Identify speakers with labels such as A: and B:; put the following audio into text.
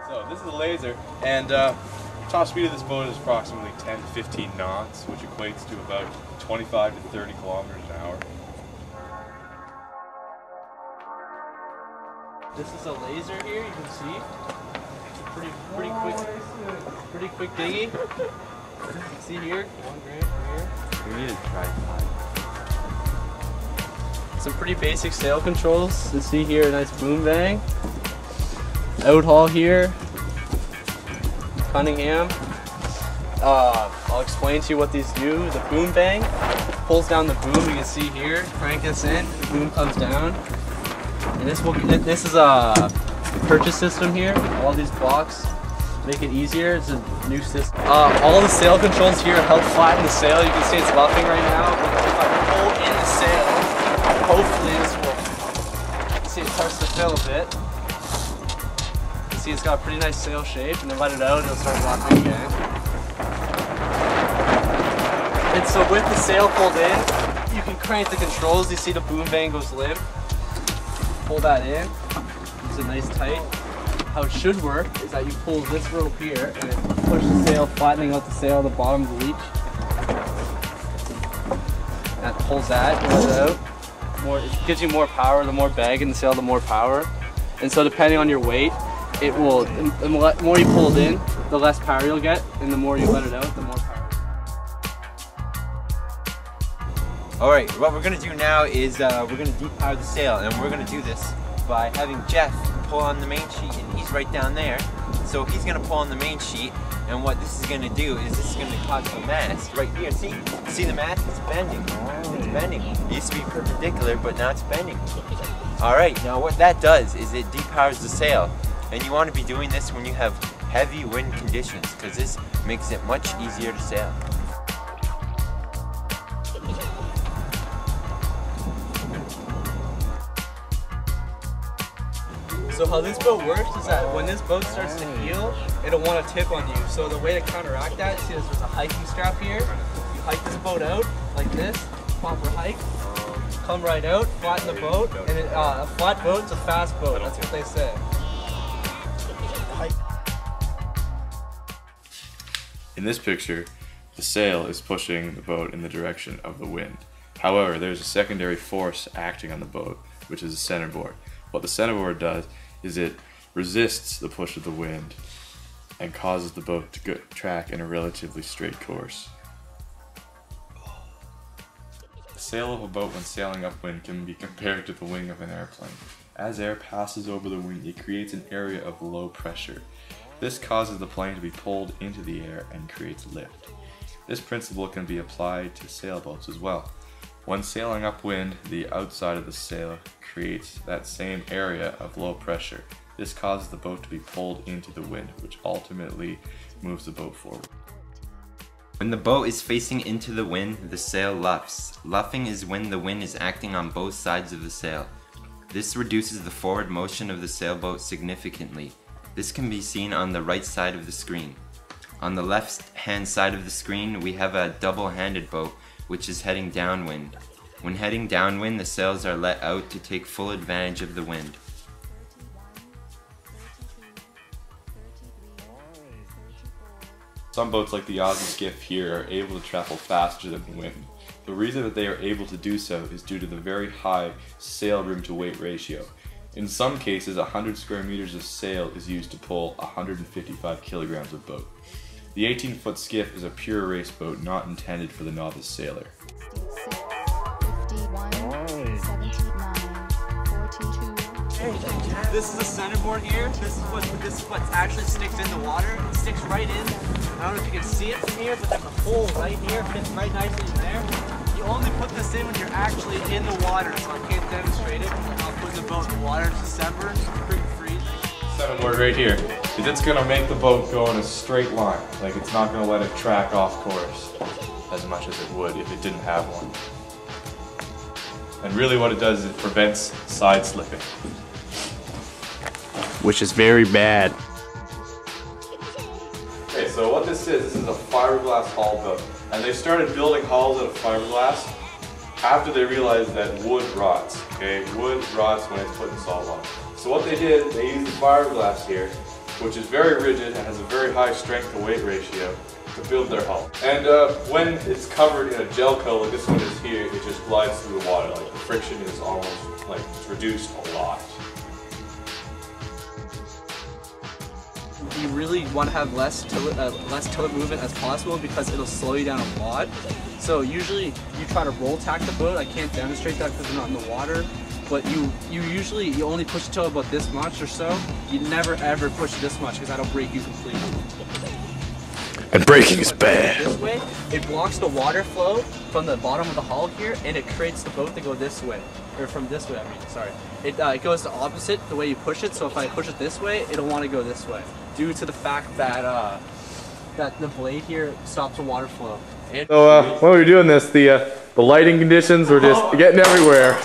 A: So this is a laser, and top speed of this boat is approximately 10 to 15 knots, which equates to about 25 to 30 kilometers an hour.
B: This is a laser here, you can see. It's a pretty quick dinghy. You can see here, 1 gram here.
C: We need a tripod.
B: Some pretty basic sail controls. You see here, a nice boom bang. Out haul here. Cunningham. I'll explain to you what these do. The boom bang pulls down the boom. You can see here. Crank this in. The boom comes down. And this is a purchase system here. All these blocks make it easier. It's a new system. All the sail controls here help flatten the sail. You can see it's luffing right now. If I pull in the sail, hopefully this will. You can see it starts to fill a bit. You can see it's got a pretty nice sail shape, and then let it out and it'll start luffing again. And so with the sail pulled in, you can crank the controls. You see the boom bang goes limp. Pull that in. It's a nice tight. How it should work is that you pull this rope here and it pushes the sail, flattening out the sail at the bottom of the leech. That pulls that, let it out. It gives you more power. The more bag in the sail, the more power. And so depending on your weight, it will, the more you pull it in, the less power you'll get, and the more you let it out, the more power.
C: Alright, what we're going to do now is we're going to depower the sail, and we're going to do this by having Jeff pull on the main sheet, and he's right down there. So he's going to pull on the main sheet, and what this is going to do is this is going to cause the mast right here. See the mast? It's bending. It's bending. It used to be perpendicular, but now it's bending. Alright, now what that does is it depowers the sail, and you want to be doing this when you have heavy wind conditions, because this makes it much easier to sail.
B: So how this boat works is that when this boat starts to heel, it'll want to tip on you. So the way to counteract that, see there's a hiking strap here. You hike this boat out like this, proper hike, come right out, flatten the boat, and a flat boat's a fast boat, that's what they say.
A: In this picture, the sail is pushing the boat in the direction of the wind. However, there's a secondary force acting on the boat, which is the centerboard. What the centerboard does is it resists the push of the wind and causes the boat to track in a relatively straight course. The sail of a boat when sailing upwind can be compared to the wing of an airplane. As air passes over the wing, it creates an area of low pressure. This causes the plane to be pulled into the air and creates lift. This principle can be applied to sailboats as well. When sailing upwind, the outside of the sail creates that same area of low pressure. This causes the boat to be pulled into the wind, which ultimately moves the boat forward.
C: When the boat is facing into the wind, the sail luffs. Luffing is when the wind is acting on both sides of the sail. This reduces the forward motion of the sailboat significantly. This can be seen on the right side of the screen. On the left-hand side of the screen, we have a double-handed boat, which is heading downwind. When heading downwind, the sails are let out to take full advantage of the wind.
A: Some boats like the Aussie Skiff here are able to travel faster than the wind. The reason that they are able to do so is due to the very high sail room to weight ratio. In some cases, 100 square meters of sail is used to pull 155 kilograms of boat. The 18-foot skiff is a pure race boat not intended for the novice sailor.
B: This is the centerboard here. This is what actually sticks in the water. It sticks right in. I don't know if you can see it from here, but there's a hole right here. Fits right nicely in there. You only put this in when you're actually in the water, so I can't demonstrate it. I'll put the boat in the water in December. It's pretty freezing.
A: Centerboard right here, because it's going to make the boat go in a straight line. Like, it's not going to let it track off course as much as it would if it didn't have one. And really what it does is it prevents side slipping, which is very bad. Okay, so what this is a fiberglass hull boat. And they started building hulls out of fiberglass after they realized that wood rots. Okay, wood rots when it's put in salt water. So what they did, they used the fiberglass here which is very rigid and has a very high strength to weight ratio to build their hull. And when it's covered in a gel coat like this one is here, it just glides through the water. Like the friction is almost like it's reduced a lot.
B: You really want to have less tiller movement as possible because it'll slow you down a lot. So usually you try to roll tack the boat. I can't demonstrate that because we're not in the water. But you only push the tiller about this much or so. You never ever push this much because that'll break you completely.
A: And braking is bad.
B: This way, it blocks the water flow from the bottom of the hull here, and it creates the boat to go this way, or from this way. I mean, sorry. It goes the opposite the way you push it. So if I push it this way, it'll want to go this way, due to the fact that that the blade here stops the water flow.
A: So when we were doing this, the lighting conditions were just getting everywhere.